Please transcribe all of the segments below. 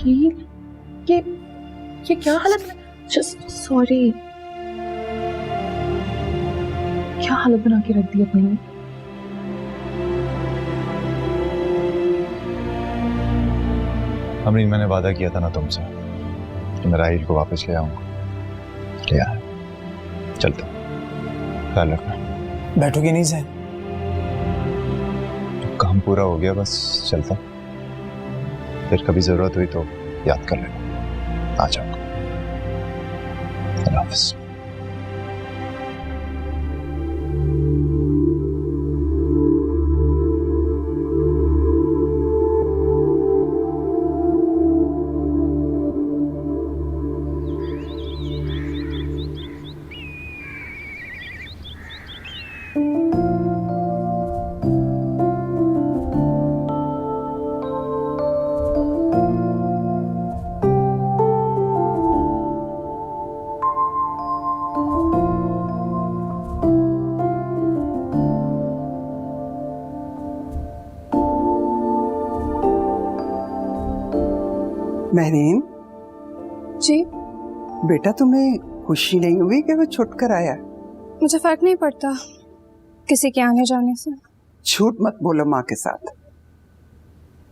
राहील, ये क्या हालत? सॉरी, क्या हालत बना के रख दी अपनी ने? अमरीन, मैंने वादा किया था ना तुमसे कि मैं राहील को वापस ले आऊंगा। ले आया। चलता हूं। ख्याल रखना। बैठोगे नहीं जैन? काम पूरा हो गया, बस चलता। फिर कभी जरूरत हुई तो याद कर लेना। आ जाऊंगा। अल्लाह हाफिज। महरीन जी बेटा, तुम्हें खुशी नहीं हुई कि वो छुट कर आया? मुझे फर्क नहीं पड़ता किसी के आने जाने से। झूठ मत बोलो माँ के साथ।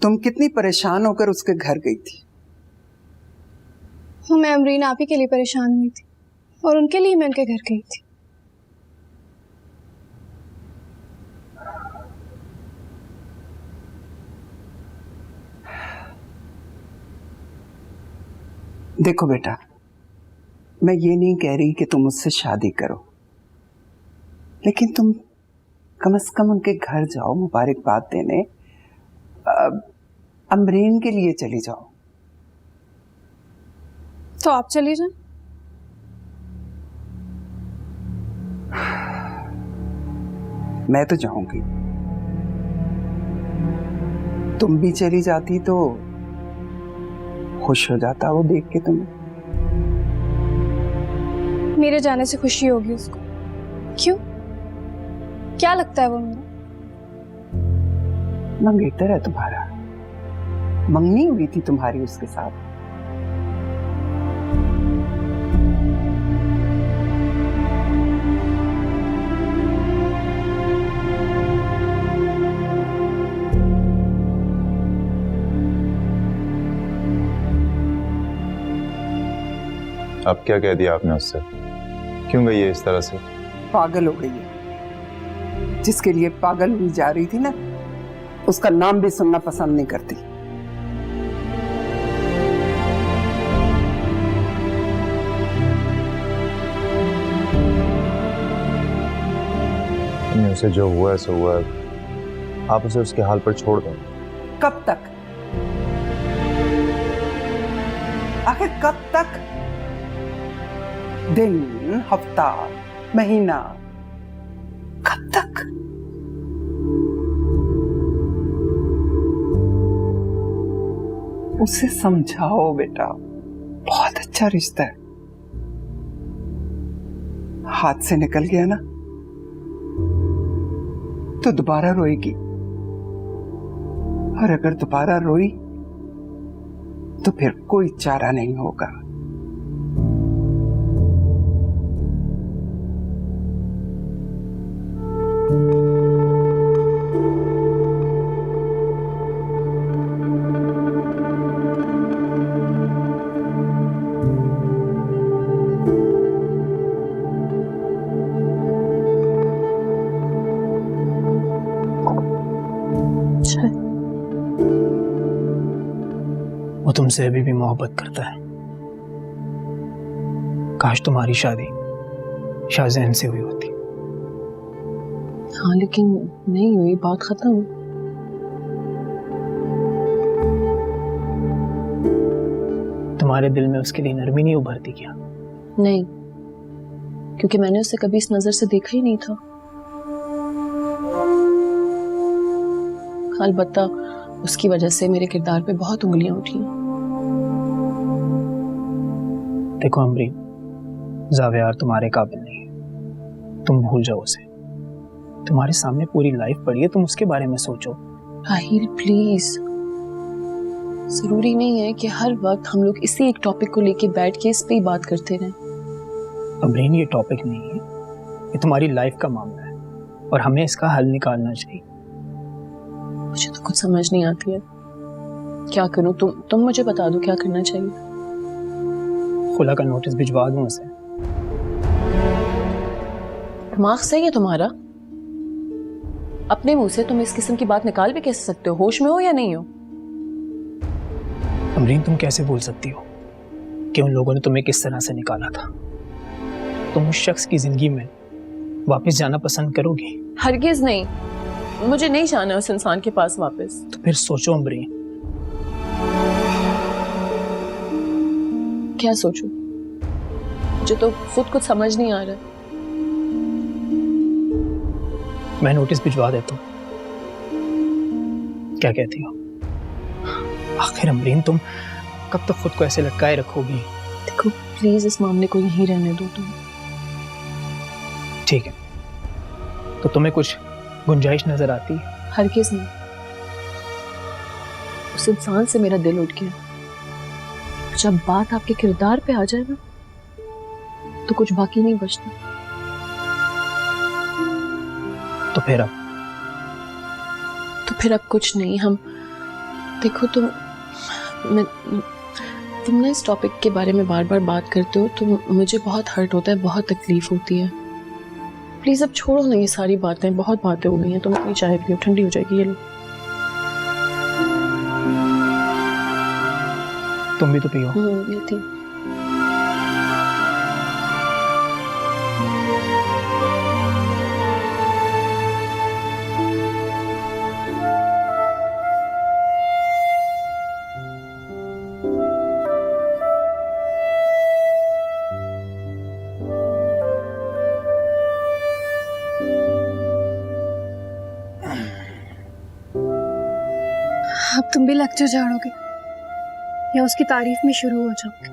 तुम कितनी परेशान होकर उसके घर गई थी। मैं अमरीन आप ही के लिए परेशान हुई थी और उनके लिए मैं उनके घर गई थी। देखो बेटा, मैं ये नहीं कह रही कि तुम उससे शादी करो, लेकिन तुम कम से कम उनके घर जाओ मुबारकबाद देने। अमरीन के लिए चली जाओ। तो आप चली जाए। मैं तो जाऊंगी, तुम भी चली जाती तो खुश हो जाता वो देख के तुम्हें। मेरे जाने से खुशी होगी उसको? क्यों, क्या लगता है वो मेरा? मंगेतर है तुम्हारा, मंगनी हुई थी तुम्हारी उसके साथ। अब क्या कह दिया आपने उससे? क्यों गई है इस तरह से? पागल हो गई है। जिसके लिए पागल हुई जा रही थी ना, उसका नाम भी सुनना पसंद नहीं करती। उसे जो हुआ है सो हुआ है। आप उसे उसके हाल पर छोड़ दो। कब तक? आखिर कब तक? दिन, हफ्ता, महीना, कब तक? उसे समझाओ बेटा, बहुत अच्छा रिश्ता है। हाथ से निकल गया ना तो दोबारा रोएगी, और अगर दोबारा रोई तो फिर कोई चारा नहीं होगा। वो तुमसे अभी भी मोहब्बत करता है। काश तुम्हारी शादी शाहजहान से हुई होती। हाँ, लेकिन नहीं हुई, बात खत्म। तुम्हारे दिल में उसके लिए नरमी नहीं उभरती क्या? नहीं, क्योंकि मैंने उसे कभी इस नजर से देखा ही नहीं था। अलबत्ता उसकी वजह से मेरे किरदार पे बहुत उंगलियां उठी। देखो अमरीन, जावेयार तुम्हारे काबिल नहीं है, तुम भूल जाओ उसे। तुम्हारे सामने पूरी लाइफ पड़ी है, तुम उसके बारे में सोचो। राहील प्लीज, जरूरी नहीं है कि हर वक्त हम लोग इसी एक टॉपिक को लेके बैठ के इस पे ही बात करते रहें। अमरीन, ये टॉपिक नहीं है, ये तुम्हारी लाइफ का मामला है और हमें इसका हल निकालना चाहिए। मुझे तो कुछ समझ नहीं आती है, क्या करूं? तुम मुझे बता दो क्या करना चाहिए। खुला का नोटिस भिजवा दूं उसे? दिमाग सही है तुम्हारा? अपने मुंह से तुम इस किस्म की बात निकाल भी कैसे सकते हो? होश में हो या नहीं हो? अमरीन, तुम कैसे बोल सकती हो कि उन लोगों ने तुम्हें किस तरह से निकाला था? तुम उस शख्स की जिंदगी में वापस जाना पसंद करोगी? हरगिज नहीं, मुझे नहीं जाना उस इंसान के पास वापस। तो फिर सोचो अमरीन। क्या सोचूं? मुझे तो खुद कुछ समझ नहीं आ रहा। मैं नोटिस भिजवा देता हूँ, क्या कहती हो? आखिर अमरीन, तुम कब तक खुद को ऐसे लटकाए रखोगी? देखो प्लीज इस मामले को यहीं रहने दो तुम। ठीक है, तो तुम्हें कुछ गुंजाइश नजर आती है? हरगिज नहीं। उस इंसान से मेरा दिल उठ गया। जब बात आपके किरदार पे आ जाए ना, तो कुछ बाकी नहीं बचता। तो फिर अब कुछ नहीं। हम देखो तुम ना इस टॉपिक के बारे में बार बार बात करते हो तो मुझे बहुत हर्ट होता है, बहुत तकलीफ होती है। प्लीज अब छोड़ो ना ये सारी बातें, बहुत बातें हो गई हैं। तुम अपनी चाय पियो, ठंडी हो जाएगी। ये लो। तुम भी तो पियो। ये थी। अब तुम भी लेक्चर झाड़ोगे या उसकी तारीफ में शुरू हो जाओगे?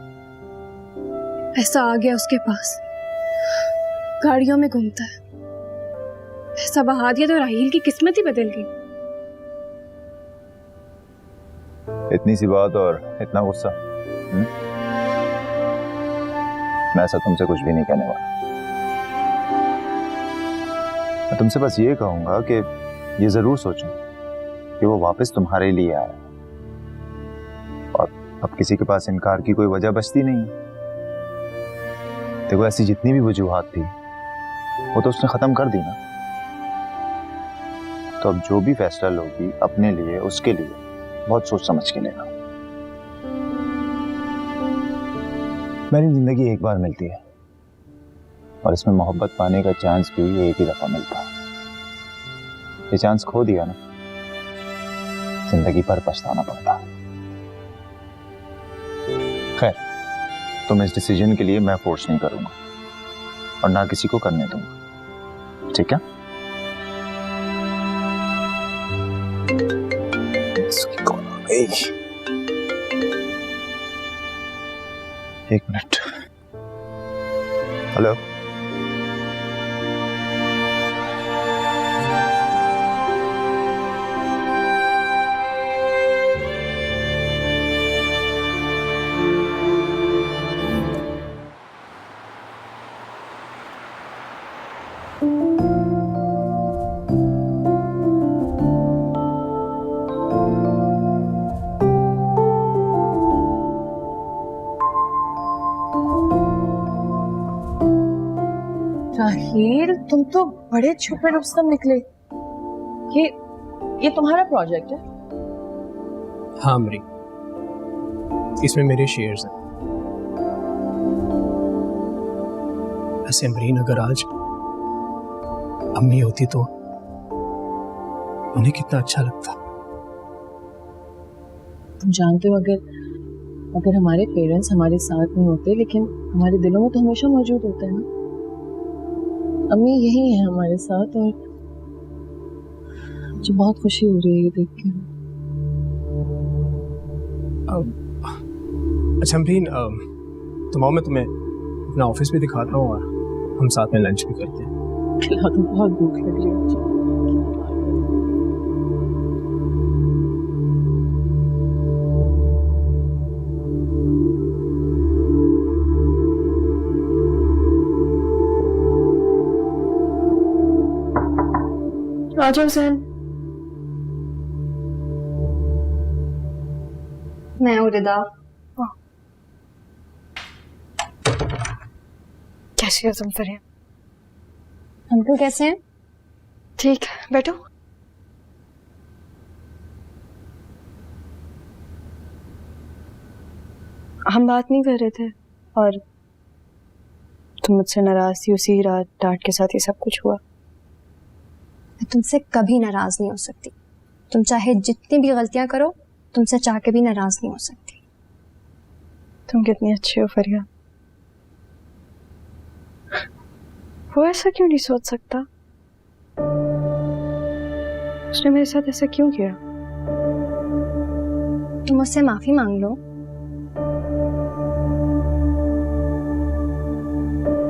ऐसा आ गया उसके पास, गाड़ियों में घूमता है, ऐसा बहा दिया तो राहील की किस्मत ही बदल गई। इतनी सी बात और इतना गुस्सा? मैं ऐसा तुमसे कुछ भी नहीं कहने वाला। मैं तुमसे बस ये कहूंगा कि ये जरूर सोचो कि वो वापस तुम्हारे लिए आया और अब किसी के पास इनकार की कोई वजह बचती नहीं है। देखो ऐसी जितनी भी वजूहात थी वो तो उसने खत्म कर दी ना। तो अब जो भी फैसला लोगी अपने लिए, उसके लिए बहुत सोच समझ के लेना। मेरी जिंदगी एक बार मिलती है और इसमें मोहब्बत पाने का चांस भी एक ही दफा मिलता है। ये चांस खो दिया ना, जिंदगी पर पछताना पड़ता। खैर, तुम इस डिसीजन के लिए मैं फोर्स नहीं करूंगा और ना किसी को करने दूंगा, ठीक है? एक मिनट। हेलो, राहील, तुम तो बड़े छुपे रुस्तम निकले। ये तुम्हारा प्रोजेक्ट है? हाँ अमरीन, इसमें मेरे शेयर्स हैं। वैसे अमरीन, अगर आज अम्मी होती तो उन्हें कितना अच्छा लगता। तुम जानते हो अगर हमारे पेरेंट्स हमारे साथ नहीं होते, लेकिन हमारे दिलों में तो हमेशा मौजूद होता है ना। अम्मी यही है हमारे साथ और मुझे बहुत खुशी हो रही है ये देख के। अच्छा अमरीन, तुम आओ, मैं तुम्हें अपना ऑफिस भी दिखाता हूँ और हम साथ में लंच भी करते हैं। खिला दो, बहुत भूख लग रही है। आ जाओ ज़ैन। मैं हूँ रिदा। कैसी हो तुम फरिया? अंकल कैसे हैं? ठीक, बैठो। हम बात नहीं कर रहे थे और तुम मुझसे नाराज थी, उसी रात डांट के साथ ये सब कुछ हुआ। मैं तुमसे कभी नाराज नहीं हो सकती। तुम चाहे जितनी भी गलतियां करो, तुमसे चाह के भी नाराज नहीं हो सकती। तुम कितनी अच्छी हो फरिया। वो ऐसा क्यों नहीं सोच सकता? उसने मेरे साथ ऐसा क्यों किया? तुम मुझसे माफी मांग लो।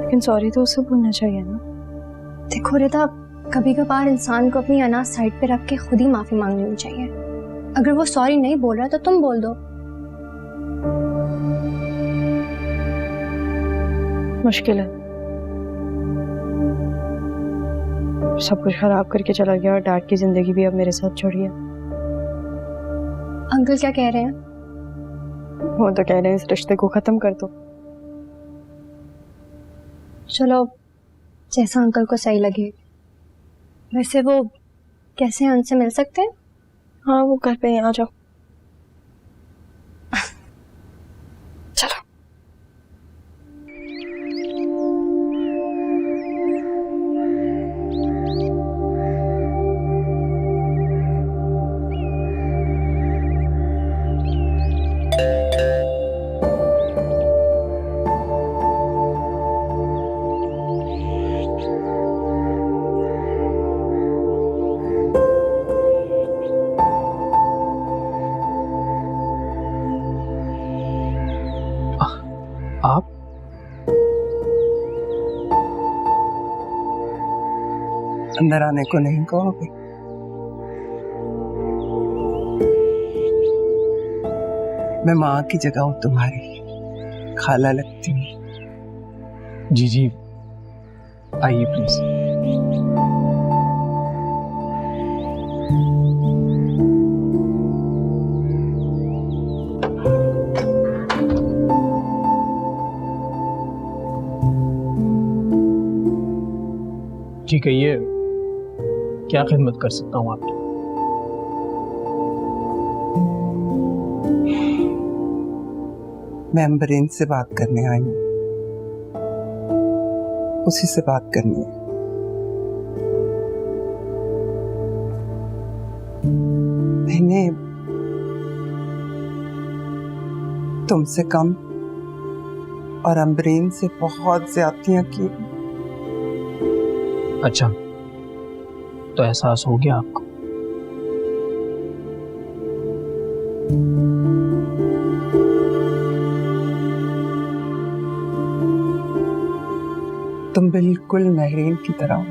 लेकिन सॉरी तो उसे बोलना चाहिए ना। देखो रिदा, कभी कभार इंसान को अपनी अनाज साइड पे रख के खुद ही माफी मांग लेनी चाहिए। अगर वो सॉरी नहीं बोल रहा तो तुम बोल दो। मुश्किल है। सब कुछ खराब करके चला गया और डैड की जिंदगी भी अब मेरे साथ छोड़ी है। अंकल क्या कह रहे हैं? वो तो कह रहे हैं इस रिश्ते को खत्म कर दो। चलो जैसा अंकल को सही लगे। वैसे वो कैसे हैं, उनसे मिल सकते हैं? हाँ, वो घर पे आ जाओ। चलो। आप? अंदर आने को नहीं कहोगे? मैं माँ की जगह हूँ तुम्हारी, खाला लगती हूँ। जी जी, आइए प्लीज। जी कहिए, क्या खिदमत कर सकता हूँ आपकी? मैं अम्बरीन से बात करने आई हूँ, उसी से बात करनी है। मैंने तुमसे कम और अम्बरीन से बहुत ज्यादतियां की। अच्छा, तो एहसास हो गया आपको? तुम बिल्कुल महरीन की तरह हो,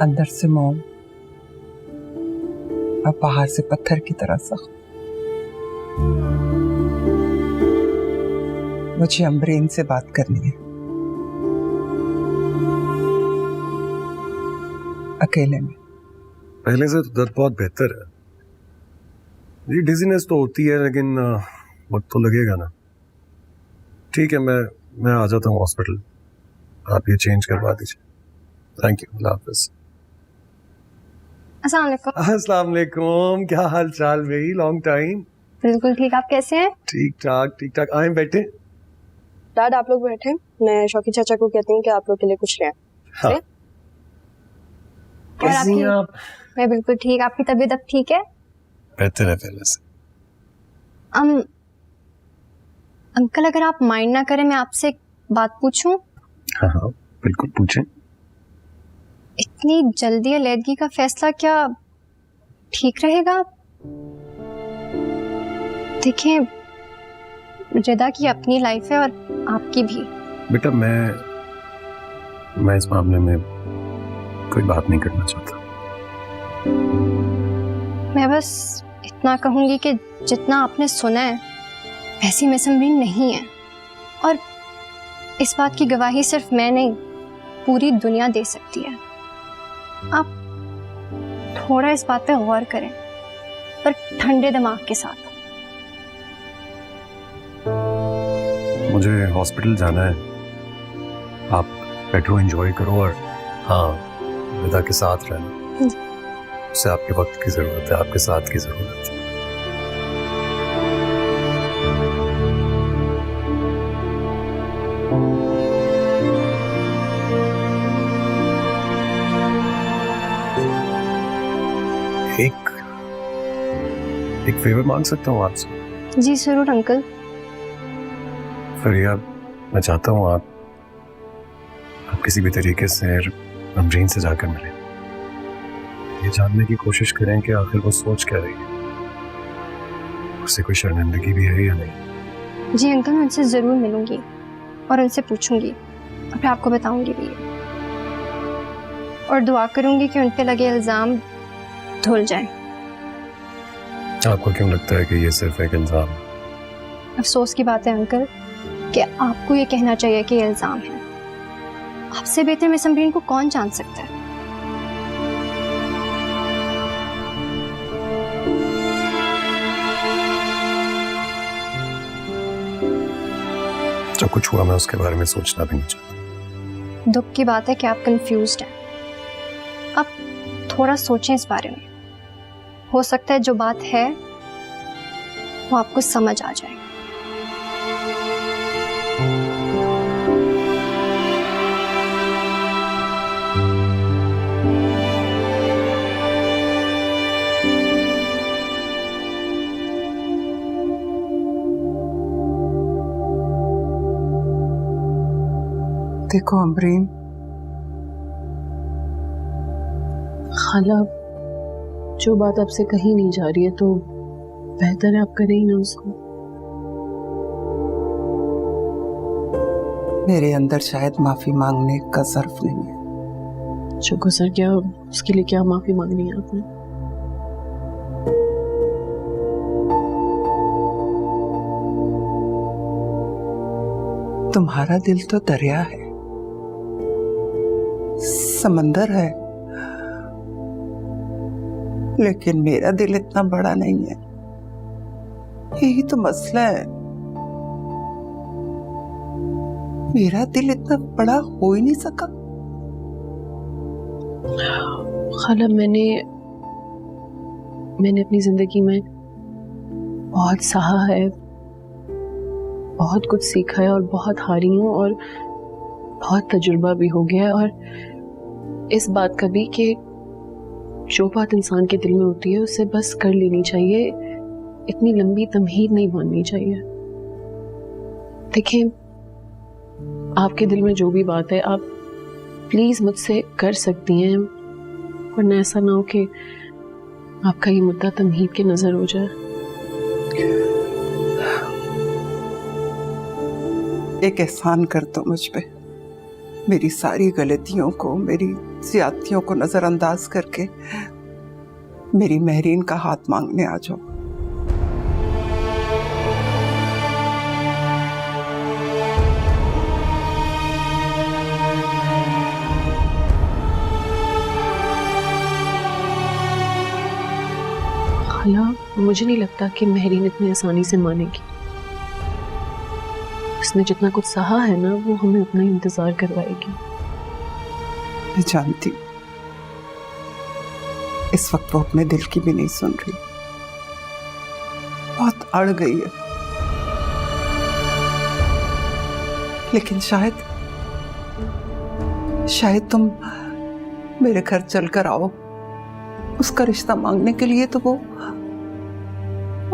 अंदर से मोम और बाहर से पत्थर की तरह सख्त। मुझे अम्बरीन से बात करनी है, अकेले में। पहले से तो दर्द बहुत बेहतर है जी। डिजीनेस तो होती है लेकिन वक्त तो लगेगा ना। ठीक है, मैं आ जाता हूँ हॉस्पिटल, आप ये चेंज करवा दीजिए। थैंक यू, अल्लाह हाफिज। अस्सलाम वालेकुम। अस्सलाम वालेकुम, क्या हाल चाल भाई? Long time. बिल्कुल ठीक, आप कैसे हैं? ठीक ठाक। आए बैठे। डैड आप लोग बैठे, मैं शौकी चाचा को कहती हूँ कि आप लोग के लिए कुछ ले आएं। हाँ। और कैसी आपकी? हैं आप? मैं बिल्कुल ठीक। आपकी तबीयत अब ठीक है? बेहतर है पहले से। अंकल अगर आप माइंड ना करें, मैं आपसे एक बात पूछूं? हाँ हाँ, बिल्कुल पूछें। इतनी जल्दी अलैदगी का फैसला क्या ठीक रहेगा? देखें, रिदा की अपनी लाइफ है और आपकी भी। बेटा मैं इस मामले में कोई बात नहीं करना चाहता। मैं बस इतना कहूंगी कि जितना आपने सुना है वैसी मिस अम्बरीन नहीं है, और इस बात की गवाही सिर्फ मैं नहीं, पूरी दुनिया दे सकती है। आप थोड़ा इस बात पे गौर करें, पर ठंडे दिमाग के साथ। मुझे हॉस्पिटल जाना है, आप बैठो एंजॉय करो और हाँ विदा के साथ रहना। उससे आपके वक्त की जरूरत है, आपके साथ की जरूरत है। एक फेवर मांग सकता हूँ आपसे? जी जरूर अंकल। फरिया, मैं चाहता हूँ आप किसी भी तरीके से अमरीन से जाकर मिलें, ये जानने की कोशिश करें कि आखिर वो सोच क्या रही है, उससे कोई शर्मिंदगी भी है या नहीं। जी अंकल, मैं उनसे जरूर मिलूंगी और उनसे पूछूंगी और फिर आपको बताऊंगी भी, और दुआ करूंगी कि उन पे लगे इल्जाम धुल जाए। आपको क्यों लगता है कि ये सिर्फ एक इल्जाम? अफसोस की बात है अंकल कि आपको ये कहना चाहिए कि ये इल्जाम है। आपसे बेहतर मिस अमरीन को कौन जान सकता है। जो कुछ हुआ मैं उसके बारे में सोचना भी नहीं चाहता। दुख की बात है कि आप कंफ्यूज्ड हैं। आप थोड़ा सोचें इस बारे में, हो सकता है जो बात है वो आपको समझ आ जाए। देखो अमरीन, खाला, जो बात आपसे कही नहीं जा रही है तो बेहतर है आप करें ही ना उसको। मेरे अंदर शायद माफी मांगने का ज़र्फ नहीं है। जो गुजर गया उसके लिए क्या माफी मांगनी है आपने? तुम्हारा दिल तो दरिया है, समंदर है, लेकिन मेरा दिल इतना बड़ा नहीं है। यही तो मसला है, मेरा दिल इतना बड़ा हो ही नहीं सका। खाला, मैंने अपनी जिंदगी में बहुत सहा है, बहुत कुछ सीखा है और बहुत हारी हूँ और बहुत तजुर्बा भी हो गया है, और इस बात का भी कि जो बात इंसान के दिल में होती है उसे बस कर लेनी चाहिए, इतनी लंबी तमहीद नहीं माननी चाहिए। देखिए, आपके दिल में जो भी बात है आप प्लीज मुझसे कर सकती हैं, वरना ऐसा ना हो कि आपका ये मुद्दा तमहीद के नजर हो जाए। एक एहसान कर दो मुझ पे, मेरी सारी गलतियों को, मेरी ज्यादतियों को नजरअंदाज करके मेरी महरीन का हाथ मांगने आ जाओ। खाला, मुझे नहीं लगता कि महरीन इतनी आसानी से मानेगी। उसने जितना कुछ सहा है ना, वो हमें उतना ही इंतजार करवाएगी। मैं जानती हूँ इस वक्त वो अपने दिल की भी नहीं सुन रही, बहुत अड़ गई है, लेकिन शायद तुम मेरे घर चलकर आओ उसका रिश्ता मांगने के लिए, तो वो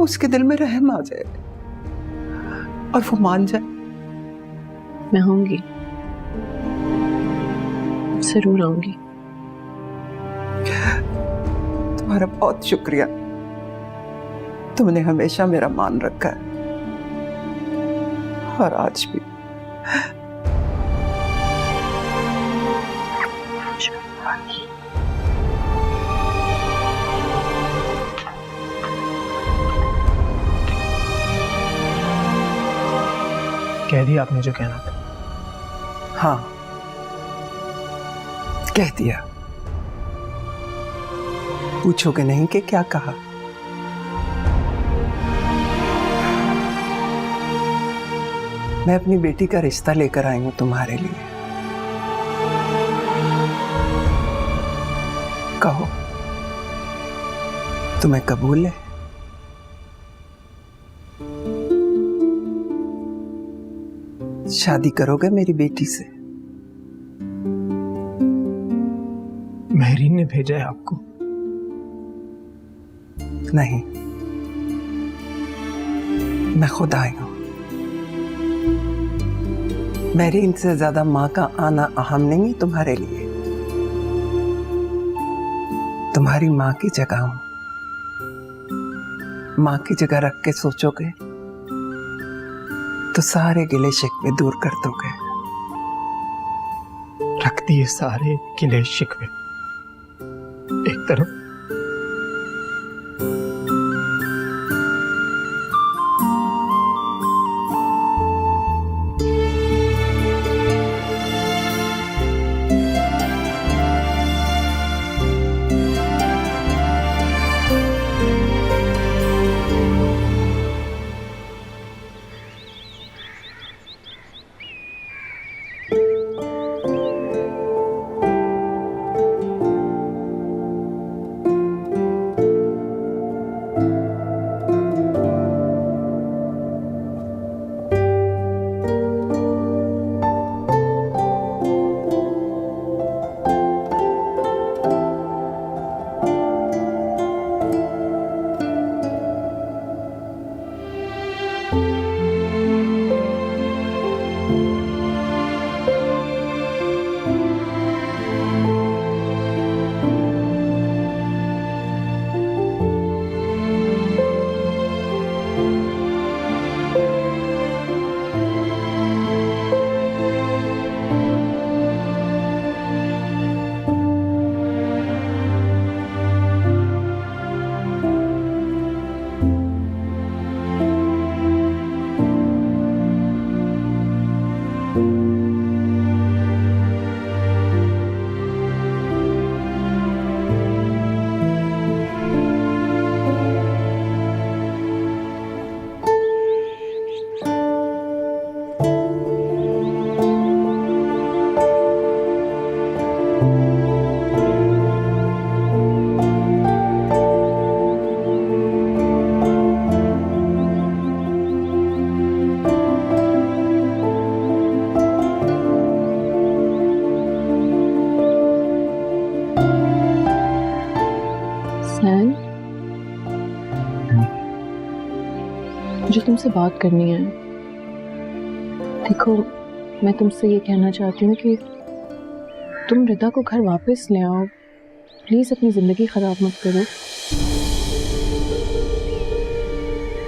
उसके दिल में रहम आ जाए और वो मान जाए। मैं आऊंगी, जरूर आऊंगी। तुम्हारा बहुत शुक्रिया, तुमने हमेशा मेरा मान रखा है और आज भी। कह दिया आपने जो कहना था? हाँ, कह दिया। पूछोगे नहीं कि क्या कहा? मैं अपनी बेटी का रिश्ता लेकर आई हूं तुम्हारे लिए। कहो, तुम्हें कबूल है? शादी करोगे मेरी बेटी से? महरीन ने भेजा है आपको। नहीं, मैं खुद आई हूं। महरीन से ज्यादा माँ का आना अहम नहीं है तुम्हारे लिए। तुम्हारी माँ की जगह हूं। माँ की जगह रख के सोचोगे तो सारे गिले शिकवे दूर कर दोगे। रख दिए सारे गिले शिकवे एक तरफ। मुझे तुमसे बात करनी है। देखो, मैं तुमसे ये कहना चाहती हूँ कि तुम रिदा को घर वापस ले आओ। प्लीज अपनी जिंदगी खराब मत करो।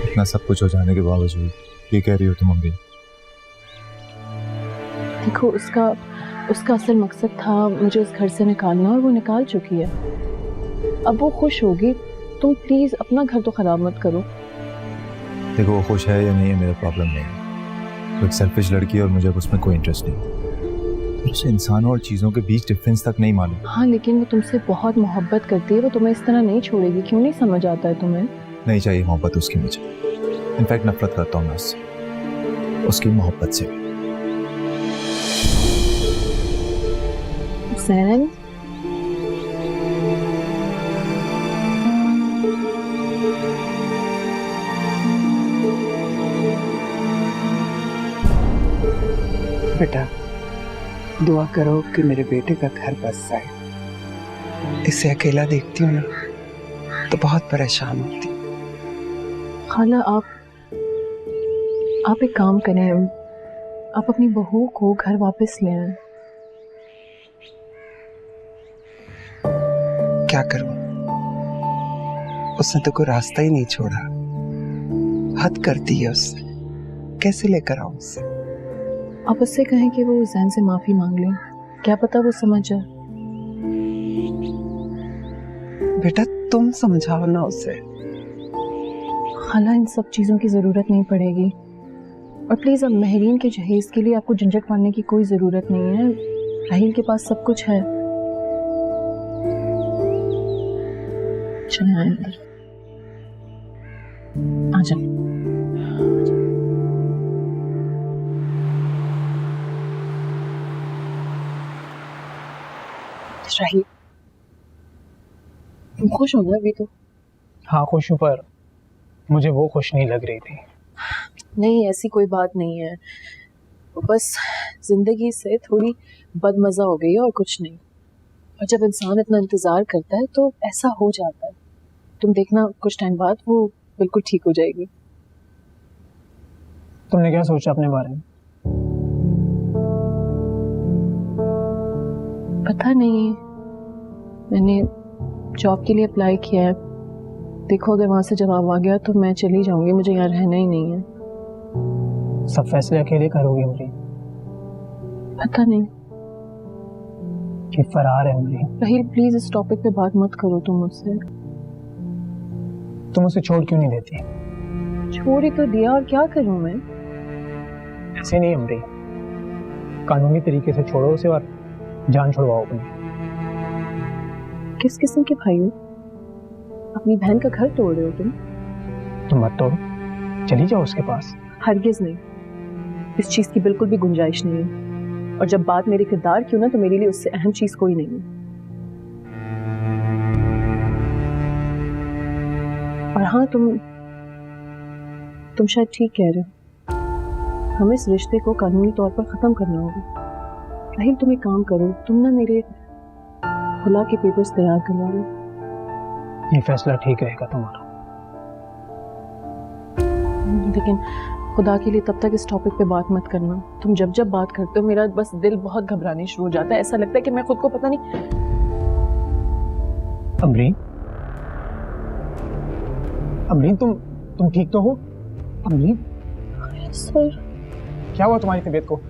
इतना सब कुछ हो जाने के बावजूद ये कह रही हो तुम अम्मी? देखो, उसका असल मकसद था मुझे उस घर से निकालना, और वो निकाल चुकी है। अब वो खुश होगी। तुम प्लीज अपना घर तो खराब मत करो। देखो, वो खुश है या नहीं है मेरा प्रॉब्लम नहीं है। वो एक सेल्फिश लड़की है और मुझे उसमें कोई इंटरेस्ट नहीं। तो उसे इंसानों और चीज़ों के बीच डिफरेंस तक नहीं मालूम। हाँ, लेकिन वो तुमसे बहुत मोहब्बत करती है। वो तुम्हें इस तरह नहीं छोड़ेगी। क्यों नहीं समझ आता है तुम्हें? नहीं चाहिए मोहब्बत उसकी मुझे। इनफैक्ट नफरत करता हूँ मैं उससे, उसकी मोहब्बत से। हुसैन, बेटा, दुआ करो कि मेरे बेटे का घर बस जाए। इसे अकेला देखती हूँ ना तो बहुत परेशान होती। खाला, आप एक काम करें, आप अपनी बहू को घर वापस ले आए। क्या करूं? उसने तो कोई रास्ता ही नहीं छोड़ा। हद करती है उससे। कैसे लेकर आऊं उससे? आप उससे कहें कि वो हुसैन से माफी मांग ले। क्या पता वो समझ जाए। बेटा, तुम समझाओ ना उसे। खाला, इन सब चीजों की जरूरत नहीं पड़ेगी। और प्लीज, अब महरीन के जहेज के लिए आपको झंझट पालने की कोई जरूरत नहीं है। राहील के पास सब कुछ है। चले आए अंदर, आ जाओ। राही, तुम खुश हो ना अभी तो? हाँ खुश हूँ, पर मुझे वो खुश नहीं लग रही थी। नहीं, ऐसी कोई बात नहीं है, बस जिंदगी से थोड़ी बदमजा हो गई है और कुछ नहीं। और जब इंसान इतना इंतजार करता है तो ऐसा हो जाता है। तुम देखना कुछ टाइम बाद वो बिल्कुल ठीक हो जाएगी। तुमने क्या सोचा अपने बारे में? पता नहीं, मैंने जॉब के लिए अप्लाई किया है। देखो अगर वहां से जवाब आ गया तो मैं चली जाऊंगी, मुझे यहाँ रहना ही नहीं है। सब फैसले अकेले करोगी अमरी? पता नहीं। कि फरार है अमरी? राहिल प्लीज इस टॉपिक पे बात मत करो तुम मुझसे। तुम उसे छोड़ क्यों नहीं देती? छोड़ ही तो दिया, और क्या करूं मैं? ऐसे नहीं अमरी, कानूनी तरीके से छोड़ो उसे और जान छुड़वाओ अपनी। किस किस्म के भाई हो? अपनी बहन का घर तोड़ रहे हो तुम? तुम मत तोड़ो, चली जाओ उसके पास। हरगिज नहीं, इस चीज की बिल्कुल भी गुंजाइश नहीं है। और जब बात मेरे किरदार की हो ना, तो मेरे लिए उससे अहम चीज कोई नहीं है। और हाँ, तुम शायद ठीक कह रहे हो, हमें इस रिश्ते को कानूनी तौर पर खत्म करना होगा। राहिल तुम एक काम करो, तुम ना मेरे खुला के पेपर्स तैयार करवा लो। ये फैसला ठीक रहेगा तुम्हारा। लेकिन खुदा के लिए तब तक इस टॉपिक पे बात मत करना। तुम जब जब बात करते हो मेरा बस दिल बहुत घबराने शुरू हो जाता है। ऐसा लगता है कि मैं खुद को पता नहीं। अमरीन, अमरीन तुम ठीक तो हो? अमरीन सर, क्या हुआ तुम्हारी तबीयत को?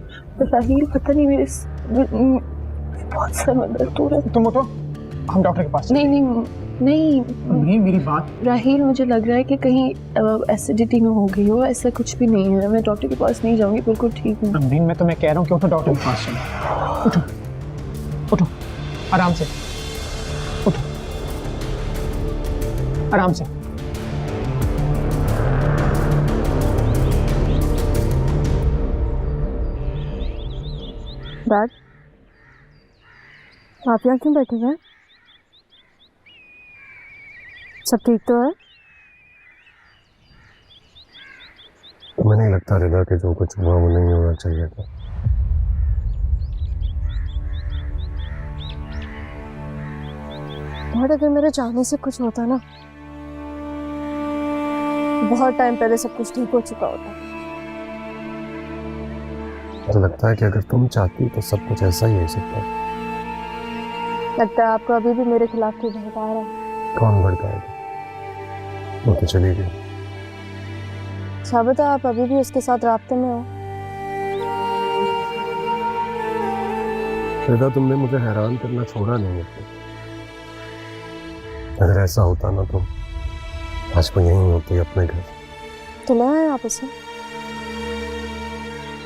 राहिल पता नहीं, मेरे बहुत सर में दर्द हो रहा है। तुम उठो, हम डॉक्टर के पास। नहीं अमरीन मेरी बात। राहिल मुझे लग रहा है कि कहीं एसिडिटी में हो गई हो। ऐसा कुछ भी नहीं है, मैं डॉक्टर के पास नहीं जाऊंगी, बिल्कुल ठीक हूँ। अमरीन मैं तुम्हें कह रहा हूँ कि उठो, डॉक्टर के पास चलो। उठो उठो, आराम से उठो, आराम से। डैड, आप यहाँ क्यों बैठे हैं? सब ठीक तो है? तुम्हें नहीं लगता रिदा कि जो कुछ हुआ वो नहीं होना चाहिए था? डैड, अगर मेरे जाने से कुछ होता ना, बहुत टाइम पहले सब कुछ ठीक हो चुका होता। मुझे लगता है कि अगर तुम चाहती तो सब कुछ ऐसा ही हो सकता है। लगता है आपको अभी भी मेरे खिलाफ कोई भड़का रहा है। कौन भड़काएगा? वो तो चली गई। अच्छा बता, आप अभी भी उसके साथ राब्ते में हो? रिदा, तुमने मुझे हैरान करना छोड़ा नहीं है। अगर ऐसा होता ना तो आज को यहीं होती अपने घर। तो ले आए आप उसे।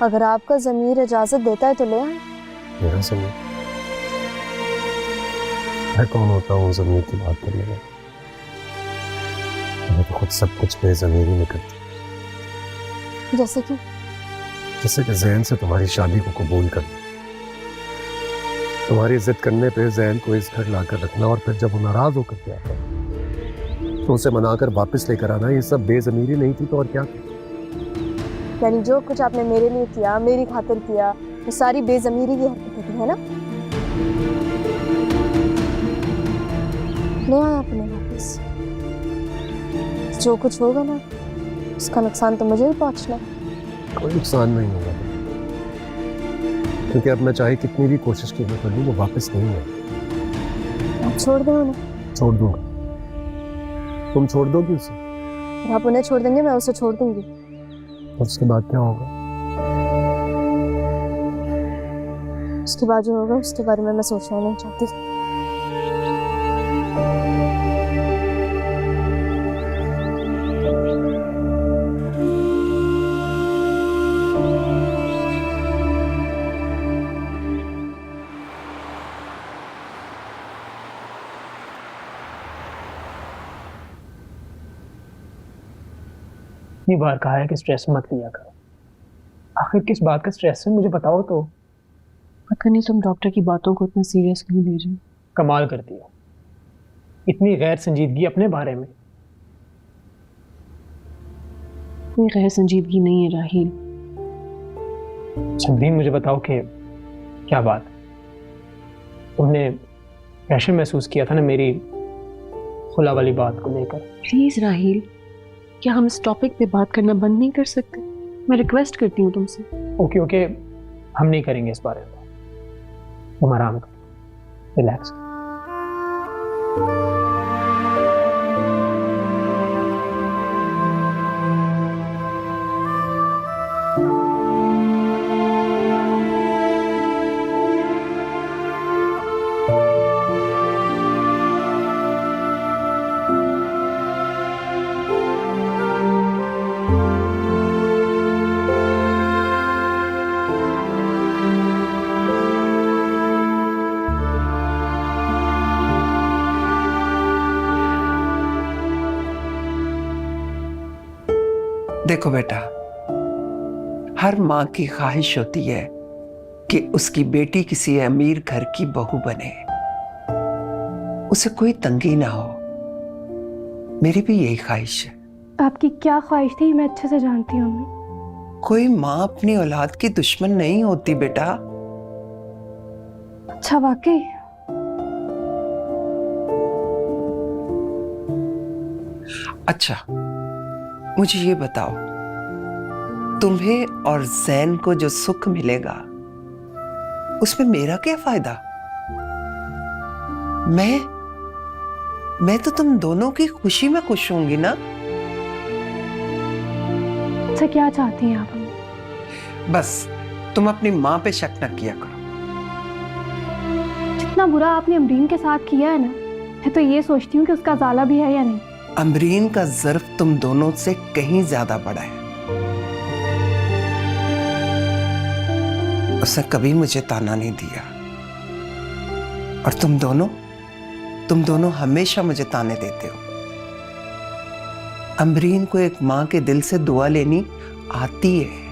अगर आपका ज़मीर इजाजत देता है तो ले आए। मेरा ज़मीर? मैं कौन होता हूँ ज़मीर की बात करने का? मैं तो खुद सब कुछ बेज़मीरी में करती। जैसे कि ज़ैन से तुम्हारी शादी को कबूल कर, तुम्हारी जिद करने पे ज़ैन को इस घर लाकर रखना, और फिर जब वो नाराज होकर के आता तो उसे मनाकर वापस लेकर आना। ये सब बेज़मीरी नहीं थी तो और क्या? यानी जो कुछ आपने मेरे लिए किया, मेरी खातिर किया, वो सारी बेज़मीरी की हरकतें थी, है ना? ले आए अपने वापस। जो कुछ होगा ना, उसका नुकसान तो मुझे ही पहुंचना। कोई नुकसान नहीं होगा, क्योंकि अब मैं चाहे कितनी भी कोशिश की कर लूँ वो वापस नहीं है। आप छोड़ दो उन्हें। छोड़ दूंगा। तुम छोड़ दोगी उसे? आप उन्हें छोड़ देंगे, मैं उसे छोड़ दूंगी। और उसके बाद क्या होगा? उसके बाद जो होगा उसके बारे में मैं सोचना नहीं चाहती। कितनी बार कहा है कि स्ट्रेस मत लिया करो। आखिर किस बात का स्ट्रेस है, मुझे बताओ तो। पता नहीं तुम डॉक्टर की बातों को इतना सीरियस क्यों ले रहे हो। कमाल करती हो, इतनी गैर संजीदगी अपने बारे में। कोई गैर संजीदगी नहीं है राहील। संदीन, मुझे बताओ कि क्या बात, तुमने प्रेशर महसूस किया था ना मेरी खुला वाली बात को लेकर। प्लीज राहील, क्या हम इस टॉपिक पे बात करना बंद नहीं कर सकते? मैं रिक्वेस्ट करती हूँ तुमसे। ओके ओके, हम नहीं करेंगे इस बारे में। तुम आराम करो, रिलैक्स। देखो बेटा, हर माँ की ख्वाहिश होती है कि उसकी बेटी किसी अमीर घर की बहू बने, उसे कोई तंगी ना हो। मेरी भी यही ख्वाहिश है। आपकी क्या ख्वाहिश थी मैं अच्छे से जानती हूँ अम्मी। कोई माँ अपनी औलाद की दुश्मन नहीं होती बेटा। अच्छा, वाकई? अच्छा, मुझे ये बताओ, तुम्हें और जैन को जो सुख मिलेगा उसमें मेरा क्या फायदा? मैं तो तुम दोनों की खुशी में खुश होंगी ना। अच्छा, क्या चाहती हैं आप अम्मी? बस तुम अपनी माँ पे शक न किया करो। जितना बुरा आपने अमरीन के साथ किया है ना, मैं तो ये सोचती हूँ कि उसका ज़ाला भी है या नहीं। अमरीन का ज़र्फ तुम दोनों से कहीं ज्यादा बड़ा है। उसने कभी मुझे ताना नहीं दिया, और तुम दोनों हमेशा मुझे ताने देते हो। अमरीन को एक माँ के दिल से दुआ लेनी आती है।